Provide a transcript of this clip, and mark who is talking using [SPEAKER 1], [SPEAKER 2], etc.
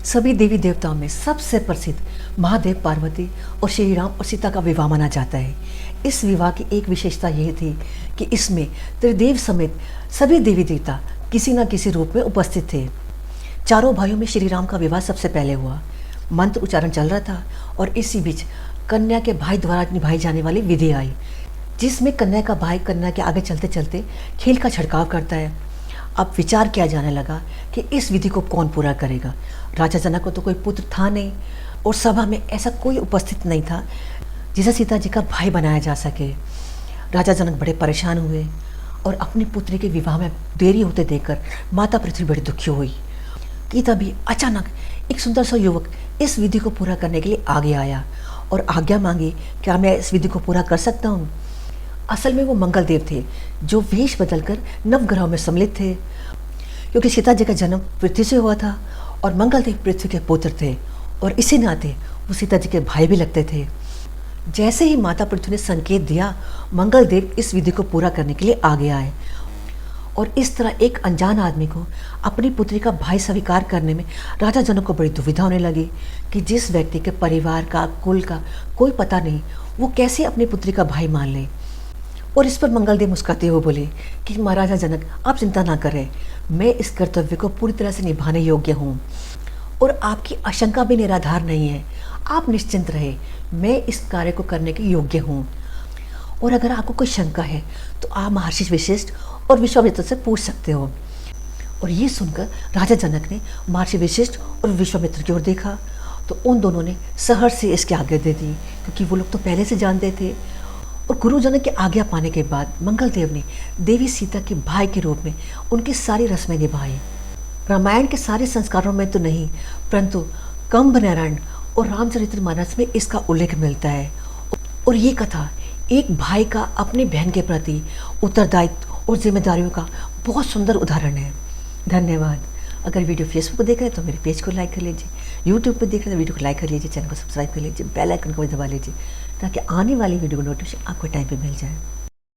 [SPEAKER 1] सभी देवी देवताओं में सबसे प्रसिद्ध महादेव पार्वती और श्री राम और सीता का विवाह माना जाता है। इस विवाह की एक विशेषता यह थी कि इसमें त्रिदेव समेत सभी देवी देवता किसी न किसी रूप में उपस्थित थे। चारों भाइयों में श्री राम का विवाह सबसे पहले हुआ। मंत्र उच्चारण चल रहा था और इसी बीच कन्या के भाई द्वारा निभाई जाने वाली विधि आई, जिसमें कन्या का भाई कन्या के आगे चलते चलते खील का छिड़काव करता है। अब विचार किया जाने लगा कि इस विधि को कौन पूरा करेगा। राजा जनक को तो कोई पुत्र था नहीं और सभा में ऐसा कोई उपस्थित नहीं था जिसे सीता जी का भाई बनाया जा सके। राजा जनक बड़े परेशान हुए और अपनी पुत्री के विवाह में देरी होते देखकर माता पृथ्वी बड़ी दुखी हुई कि तभी अचानक एक सुंदर सा युवक इस विधि को पूरा करने के लिए आगे आया और आज्ञा मांगी, क्या मैं इस विधि को पूरा कर सकता हूँ। असल में वो मंगल देव थे जो वेश बदलकर नवग्रहों में सम्मिलित थे, क्योंकि सीता जी का जन्म पृथ्वी से हुआ था और मंगल देव पृथ्वी के पुत्र थे और इसी नाते वो सीता जी के भाई भी लगते थे। जैसे ही माता पृथ्वी ने संकेत दिया, मंगल देव इस विधि को पूरा करने के लिए आगे आए और इस तरह एक अनजान आदमी को अपनी पुत्री का भाई स्वीकार करने में राजा जनक को बड़ी दुविधा होने लगी कि जिस व्यक्ति के परिवार का, कुल का कोई पता नहीं, वो कैसे अपनी पुत्री का भाई मान ले। और इस पर मंगलदेव मुस्कुराते हुए बोले कि महाराजा जनक, आप चिंता ना करें, मैं इस कर्तव्य को पूरी तरह से निभाने योग्य हूँ और आपकी आशंका भी निराधार नहीं है। आप निश्चिंत रहे, मैं इस कार्य को करने के योग्य हूँ। और अगर आपको कोई शंका है तो आप महर्षि वशिष्ठ और विश्वामित्र से पूछ सकते हो। और ये सुनकर राजा जनक ने महर्षि वशिष्ठ और विश्वामित्र की ओर देखा तो उन दोनों ने सहर्ष से इसकी आज्ञा दे दी, क्योंकि वो लोग तो पहले से जानते थे। और गुरु जनक की आज्ञा पाने के बाद मंगलदेव ने देवी सीता के भाई के रूप में उनकी सारी रस्में निभाई। रामायण के सारे संस्कारों में तो नहीं, परंतु कंभ नारायण और रामचरितमानस में इसका उल्लेख मिलता है। और ये कथा एक भाई का अपनी बहन के प्रति उत्तरदायित्व और जिम्मेदारियों का बहुत सुंदर उदाहरण है। धन्यवाद। अगर वीडियो फेसबुक पर देख रहे हैं तो मेरे पेज को लाइक कर लीजिए, यूट्यूब पर देख रहे हैं तो वीडियो को लाइक कर लीजिए, चैनल को सब्सक्राइब कर लीजिए, बेल आइकन को भी दबा लीजिए ताकि आने वाली वीडियो को नोटिफिकेशन आपको टाइम पे मिल जाए।